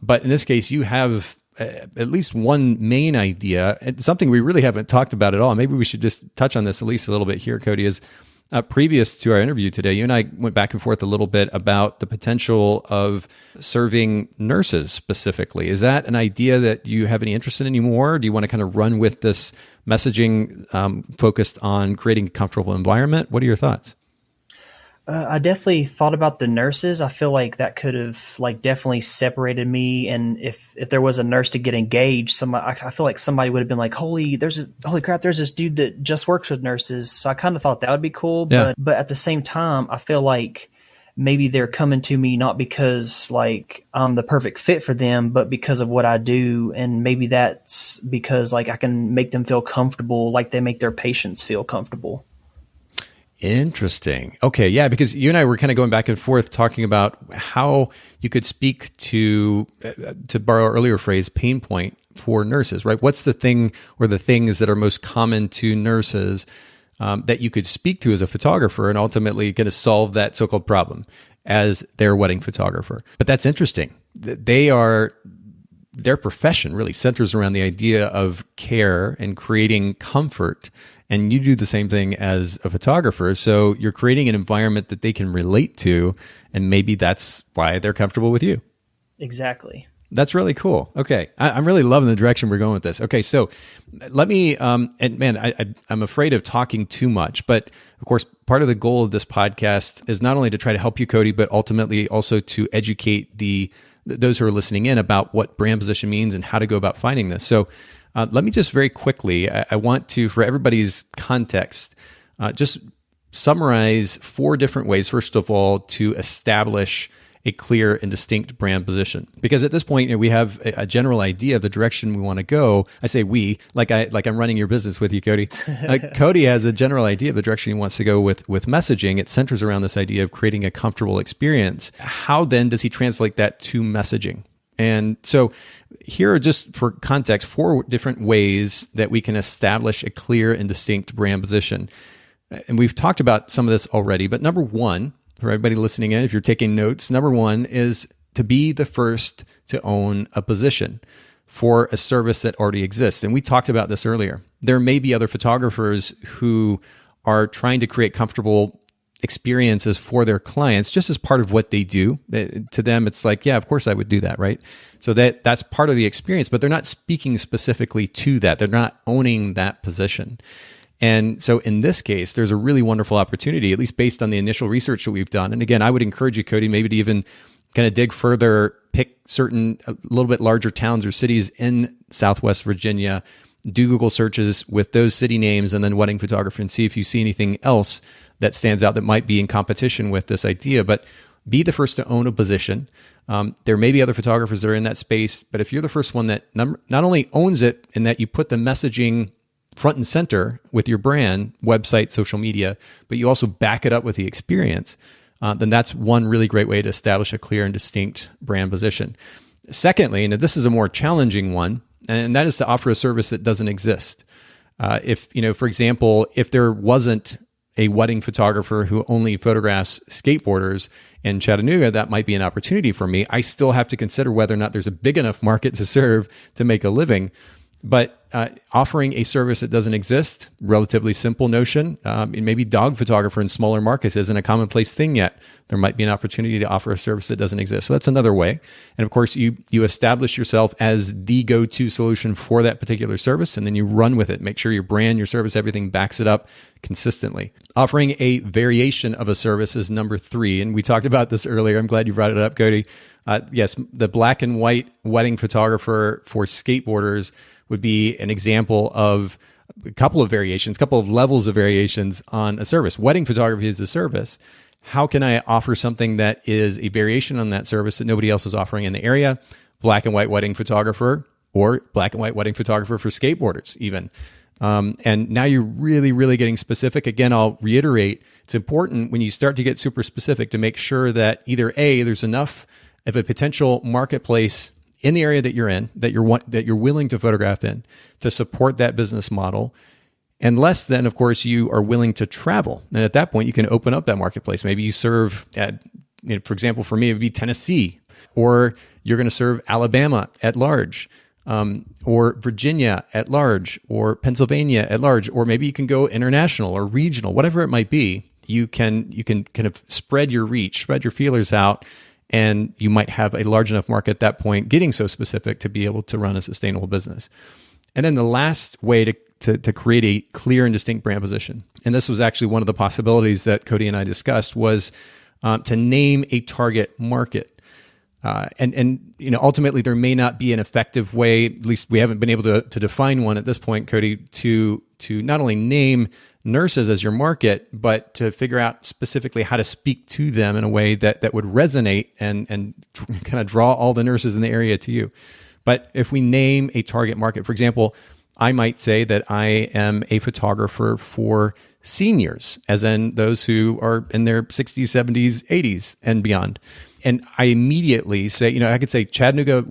But in this case, you have at least one main idea, and something we really haven't talked about at all. Maybe we should just touch on this at least a little bit here, Cody, is previous to our interview today, you and I went back and forth a little bit about the potential of serving nurses specifically. Is that an idea that you have any interest in anymore? Do you want to kind of run with this messaging focused on creating a comfortable environment? What are your thoughts? I definitely thought about the nurses. I feel like that could have like definitely separated me. And if there was a nurse to get engaged, I feel like somebody would have been like, holy crap, there's this dude that just works with nurses. So I kind of thought that would be cool. Yeah. But at the same time, I feel like maybe they're coming to me not because like I'm the perfect fit for them, but because of what I do. And maybe that's because like I can make them feel comfortable, like they make their patients feel comfortable. Interesting. Okay. Yeah. Because you and I were kind of going back and forth talking about how you could speak to borrow an earlier phrase, pain point for nurses, right? What's the thing or the things that are most common to nurses that you could speak to as a photographer and ultimately going to solve that so-called problem as their wedding photographer? But that's interesting. Their profession really centers around the idea of care and creating comfort. And you do the same thing as a photographer. So you're creating an environment that they can relate to. And maybe that's why they're comfortable with you. Exactly. That's really cool. Okay. I'm really loving the direction we're going with this. Okay. So let me, and man, I'm afraid of talking too much, but of course, part of the goal of this podcast is not only to try to help you, Cody, but ultimately also to educate those who are listening in about what brand position means and how to go about finding this. So let me just very quickly, I want to, for everybody's context, just summarize 4 different ways, first of all, to establish a clear and distinct brand position. Because at this point, we have a general idea of the direction we want to go. I say we, like I'm running your business with you, Cody. Cody has a general idea of the direction he wants to go with messaging. It centers around this idea of creating a comfortable experience. How then does he translate that to messaging? And so here are, just for context, 4 different ways that we can establish a clear and distinct brand position. And we've talked about some of this already, but number 1, for everybody listening in, if you're taking notes, number 1 is to be the first to own a position for a service that already exists. And we talked about this earlier. There may be other photographers who are trying to create comfortable experiences for their clients just as part of what they do. To them, it's like, yeah, of course I would do that, right? So that's part of the experience, but they're not speaking specifically to that. They're not owning that position. And so in this case, there's a really wonderful opportunity, at least based on the initial research that we've done. And again, I would encourage you, Cody, maybe to even kind of dig further, pick certain a little bit larger towns or cities in Southwest Virginia, do Google searches with those city names and then wedding photography, and see if you see anything else that stands out that might be in competition with this idea. But be the first to own a position. There may be other photographers that are in that space, but if you're the first one that not only owns it in that you put the messaging front and center with your brand, website, social media, but you also back it up with the experience, then that's one really great way to establish a clear and distinct brand position. Secondly, and this is a more challenging one, and that is to offer a service that doesn't exist. If, for example, if there wasn't a wedding photographer who only photographs skateboarders in Chattanooga, that might be an opportunity for me. I still have to consider whether or not there's a big enough market to serve to make a living. But offering a service that doesn't exist, relatively simple notion. Maybe dog photographer in smaller markets isn't a commonplace thing yet. There might be an opportunity to offer a service that doesn't exist. So that's another way. And of course, you establish yourself as the go-to solution for that particular service, and then you run with it. Make sure your brand, your service, everything backs it up consistently. Offering a variation of a service is number 3. And we talked about this earlier. I'm glad you brought it up, Cody. Yes, the black and white wedding photographer for skateboarders would be an example of a couple of variations, a couple of levels of variations on a service. Wedding photography is a service. How can I offer something that is a variation on that service that nobody else is offering in the area? Black and white wedding photographer, or black and white wedding photographer for skateboarders even. And now you're really, really getting specific. Again, I'll reiterate, it's important when you start to get super specific to make sure that either A, there's enough of a potential marketplace in the area that you're in, that you're willing to photograph in, to support that business model. Unless then, of course, you are willing to travel. And at that point, you can open up that marketplace. Maybe you serve at, for example, for me, it would be Tennessee, or you're going to serve Alabama at large, or Virginia at large, or Pennsylvania at large, or maybe you can go international or regional, whatever it might be. You can kind of spread your reach, spread your feelers out, and you might have a large enough market at that point, getting so specific to be able to run a sustainable business. And then the last way to create a clear and distinct brand position, and this was actually one of the possibilities that Cody and I discussed, was to name a target market. And ultimately, there may not be an effective way, at least we haven't been able to define one at this point, Cody, to not only name nurses as your market, but to figure out specifically how to speak to them in a way that would resonate and kind of draw all the nurses in the area to you. But if we name a target market, for example, I might say that I am a photographer for seniors, as in those who are in their 60s, 70s, 80s, and beyond. And I immediately say, I could say Chattanooga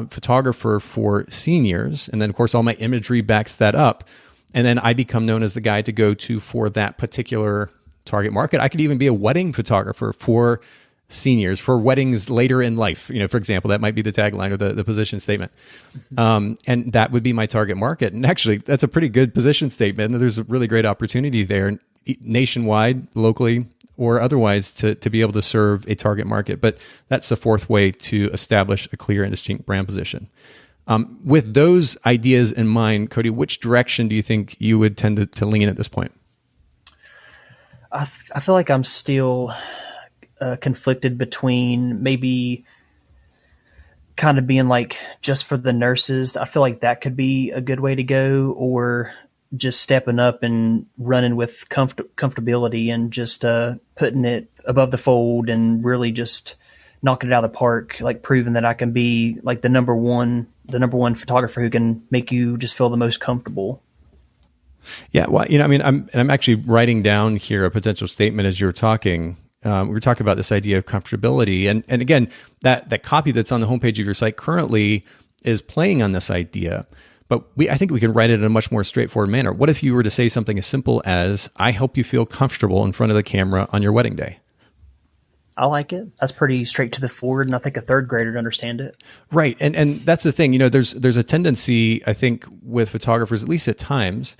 photographer for seniors. And then, of course, all my imagery backs that up. And then I become known as the guy to go to for that particular target market. I could even be a wedding photographer for seniors, for weddings later in life. For example, that might be the tagline or the position statement. And that would be my target market. And actually, that's a pretty good position statement. There's a really great opportunity there nationwide, locally, or otherwise to be able to serve a target market. But that's the 4th way to establish a clear and distinct brand position. With those ideas in mind, Cody, which direction do you think you would tend to lean at this point? I feel like I'm still conflicted between maybe kind of being like just for the nurses. I feel like that could be a good way to go, or just stepping up and running with comfortability and just putting it above the fold and really just knocking it out of the park, like proving that I can be like the number one photographer who can make you just feel the most comfortable. Yeah, well, I'm actually writing down here a potential statement as you were talking. We were talking about this idea of comfortability, and again, that copy that's on the homepage of your site currently is playing on this idea. But I think we can write it in a much more straightforward manner. What if you were to say something as simple as, "I help you feel comfortable in front of the camera on your wedding day"? I like it. That's pretty straight to the forward, and I think a 3rd grader would understand it. Right, and that's the thing. There's a tendency, I think, with photographers, at least at times,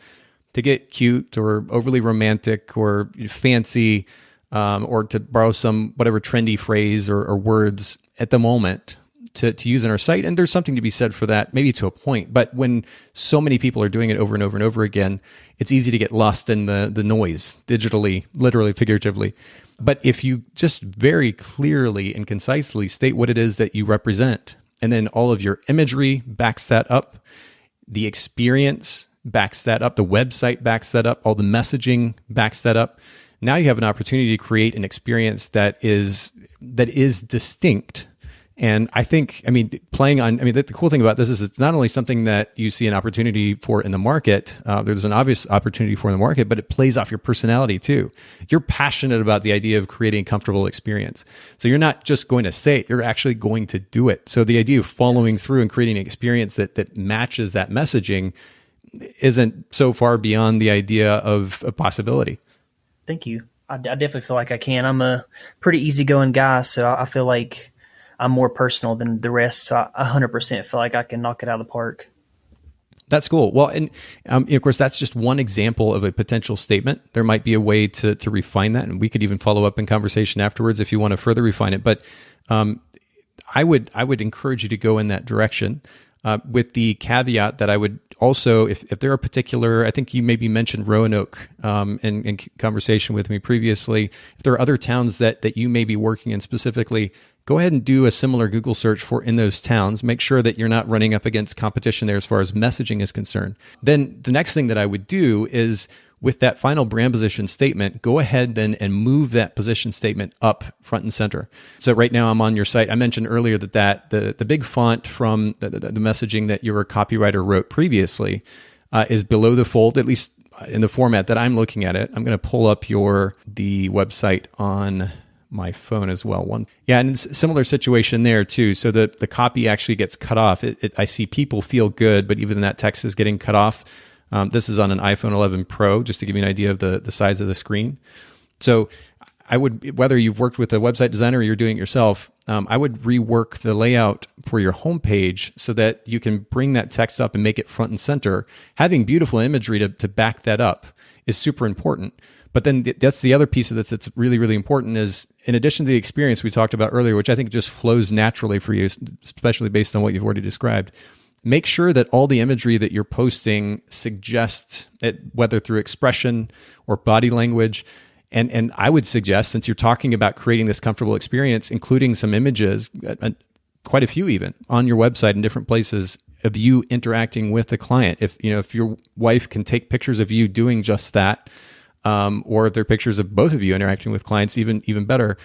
to get cute or overly romantic or fancy or to borrow some whatever trendy phrase or words at the moment to use on our site. And there's something to be said for that, maybe to a point. But when so many people are doing it over and over and over again, it's easy to get lost in the noise digitally, literally, figuratively. But if you just very clearly and concisely state what it is that you represent, and then all of your imagery backs that up, the experience backs that up, the website backs that up, all the messaging backs that up, now you have an opportunity to create an experience that is distinct. And I think, the cool thing about this is it's not only something that you see an opportunity for in the market, there's an obvious opportunity for in the market, but it plays off your personality too. You're passionate about the idea of creating a comfortable experience. So you're not just going to say it, you're actually going to do it. So the idea of following through and creating an experience that matches that messaging isn't so far beyond the idea of a possibility. Thank you. I definitely feel like I can. I'm a pretty easygoing guy, so I feel like I'm more personal than the rest, so I 100% feel like I can knock it out of the park. That's cool. Well, and of course, that's just one example of a potential statement. There might be a way to refine that, and we could even follow up in conversation afterwards if you want to further refine it. But I would encourage you to go in that direction, with the caveat that I would also, if there are particular, I think you maybe mentioned Roanoke in conversation with me previously. If there are other towns that you may be working in specifically, go ahead and do a similar Google search for in those towns. Make sure that you're not running up against competition there as far as messaging is concerned. Then the next thing that I would do is, with that final brand position statement, go ahead then and move that position statement up front and center. So right now I'm on your site. I mentioned earlier that the big font from the messaging that your copywriter wrote previously is below the fold, at least in the format that I'm looking at it. I'm going to pull up the website on my phone as well. And it's a similar situation there too. So the copy actually gets cut off. I see people feel good, but even that text is getting cut off. This is on an iPhone 11 Pro, just to give you an idea of the size of the screen. So I would, whether you've worked with a website designer or you're doing it yourself, I would rework the layout for your homepage so that you can bring that text up and make it front and center. Having beautiful imagery to back that up is super important. But then that's the other piece of this that's really, really important is, in addition to the experience we talked about earlier, which I think just flows naturally for you, especially based on what you've already described, make sure that all the imagery that you're posting suggests it, whether through expression or body language. And I would suggest, since you're talking about creating this comfortable experience, including some images, quite a few even, on your website in different places of you interacting with the client. If your wife can take pictures of you doing just that, or if they're pictures of both of you interacting with clients, even better.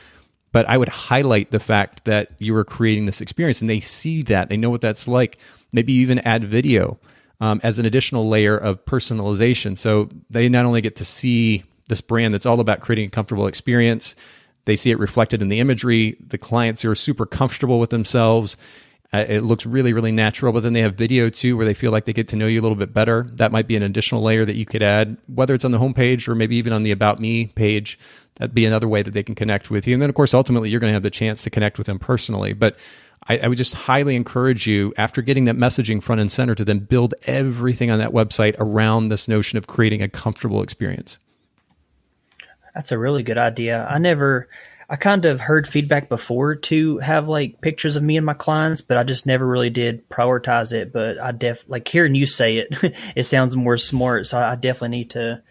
But I would highlight the fact that you are creating this experience, and they see that, they know what that's like. Maybe you even add video as an additional layer of personalization. So they not only get to see this brand that's all about creating a comfortable experience, they see it reflected in the imagery. The clients are super comfortable with themselves. It looks really, really natural, but then they have video too, where they feel like they get to know you a little bit better. That might be an additional layer that you could add, whether it's on the homepage or maybe even on the About Me page. That'd be another way that they can connect with you. And then, of course, ultimately, you're going to have the chance to connect with them personally. But I would just highly encourage you, after getting that messaging front and center, to then build everything on that website around this notion of creating a comfortable experience. That's a really good idea. I kind of heard feedback before to have like pictures of me and my clients, but I just never really did prioritize it. But I like hearing you say it, it sounds more smart. So I definitely need to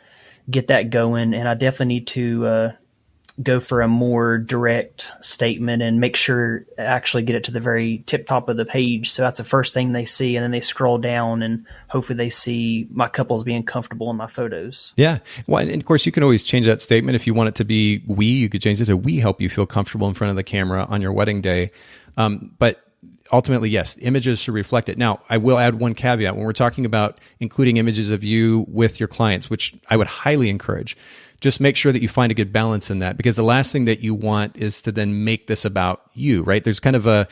get that going, and I definitely need to go for a more direct statement and make sure I actually get it to the very tip top of the page. So that's the first thing they see. And then they scroll down and hopefully they see my couples being comfortable in my photos. Yeah. Well, and of course you can always change that statement. If you want it to be you could change it to we help you feel comfortable in front of the camera on your wedding day. But ultimately, yes, images should reflect it. Now, I will add one caveat when we're talking about including images of you with your clients, which I would highly encourage. Just make sure that you find a good balance in that, because the last thing that you want is to then make this about you, right? There's kind of an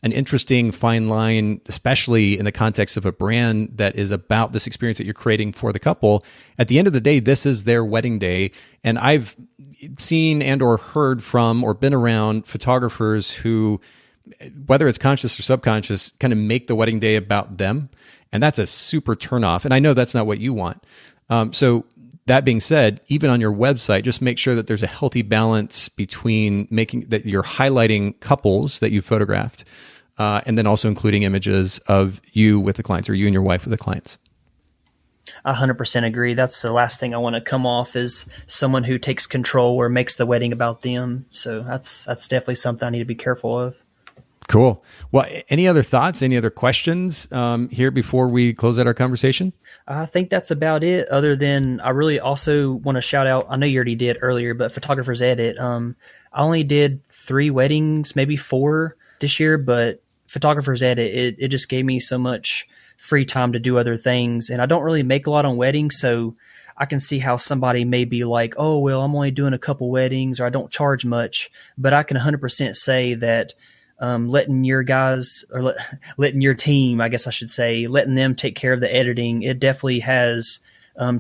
interesting fine line, especially in the context of a brand that is about this experience that you're creating for the couple. At the end of the day, this is their wedding day. And I've seen and or heard from or been around photographers who, whether it's conscious or subconscious, kind of make the wedding day about them. And that's a super turnoff. And I know that's not what you want. So That being said, even on your website, just make sure that there's a healthy balance between making that you're highlighting couples that you photographed, and then also including images of you with the clients or you and your wife with the clients. I 100% agree. That's the last thing I want to come off as someone who takes control or makes the wedding about them. So that's definitely something I need to be careful of. Cool. Well, any other thoughts, any other questions here before we close out our conversation? I think that's about it, other than I really also want to shout out, I know you already did earlier, but Photographer's Edit. I only did 3 weddings, maybe 4 this year, but Photographer's Edit, it just gave me so much free time to do other things. And I don't really make a lot on weddings, so I can see how somebody may be like, oh, well, I'm only doing a couple weddings or I don't charge much. But I can 100% say that letting your guys or letting your team, I guess I should say, letting them take care of the editing, it definitely has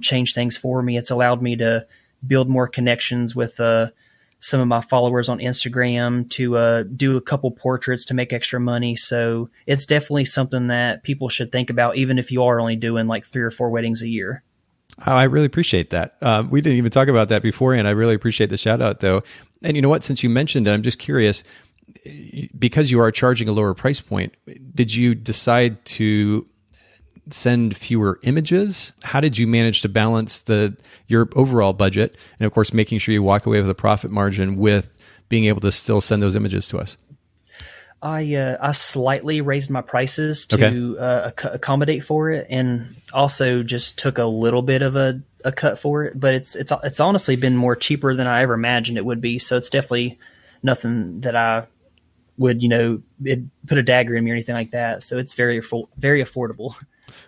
changed things for me. It's allowed me to build more connections with some of my followers on Instagram, to do a couple portraits to make extra money. So it's definitely something that people should think about, even if you are only doing like 3 or 4 weddings a year. Oh, I really appreciate that. We didn't even talk about that beforehand. I really appreciate the shout out though. And you know what, since you mentioned it, I'm just curious, because you are charging a lower price point, did you decide to send fewer images? How did you manage to balance your overall budget? And of course, making sure you walk away with a profit margin with being able to still send those images to us. I slightly raised my prices to accommodate for it, and also just took a little bit of a cut for it. But it's honestly been more cheaper than I ever imagined it would be. So it's definitely nothing that I would, put a dagger in me or anything like that. So it's very affordable.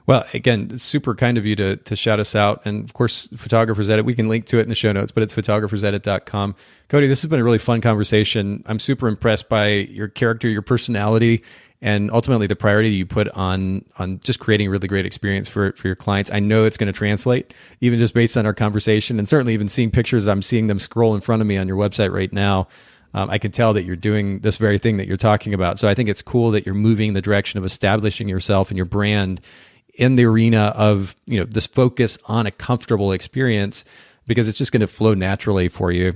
Well, again, it's super kind of you to shout us out. And of course, Photographer's Edit, we can link to it in the show notes, but it's photographersedit.com. Cody, this has been a really fun conversation. I'm super impressed by your character, your personality, and ultimately the priority you put on just creating a really great experience for your clients. I know it's going to translate, even just based on our conversation, and certainly even seeing pictures. I'm seeing them scroll in front of me on your website right now. I can tell that you're doing this very thing that you're talking about. So I think it's cool that you're moving in the direction of establishing yourself and your brand in the arena of, this focus on a comfortable experience, because it's just going to flow naturally for you.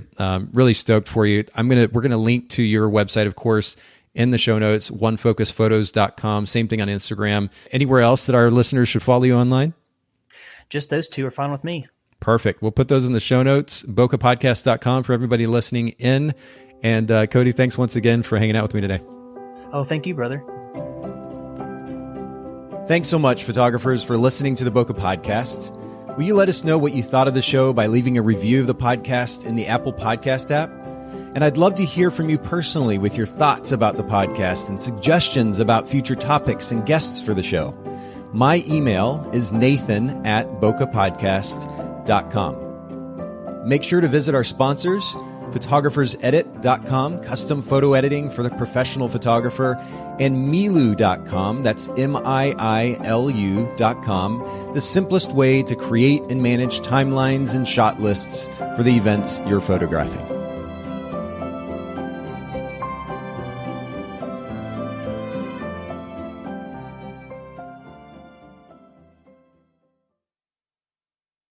Really stoked for you. We're going to link to your website, of course, in the show notes, onefocusphotos.com. Same thing on Instagram. Anywhere else that our listeners should follow you online? Just those 2 are fine with me. Perfect. We'll put those in the show notes, bokehpodcast.com, for everybody listening in. And Cody, thanks once again for hanging out with me today. Oh, thank you, brother. Thanks so much, photographers, for listening to the Bokeh Podcast. Will you let us know what you thought of the show by leaving a review of the podcast in the Apple Podcast app? And I'd love to hear from you personally with your thoughts about the podcast and suggestions about future topics and guests for the show. My email is nathan@bokehpodcast.com. Make sure to visit our sponsors, photographersedit.com, custom photo editing for the professional photographer, and miilu.com, that's miilu.com, the simplest way to create and manage timelines and shot lists for the events you're photographing.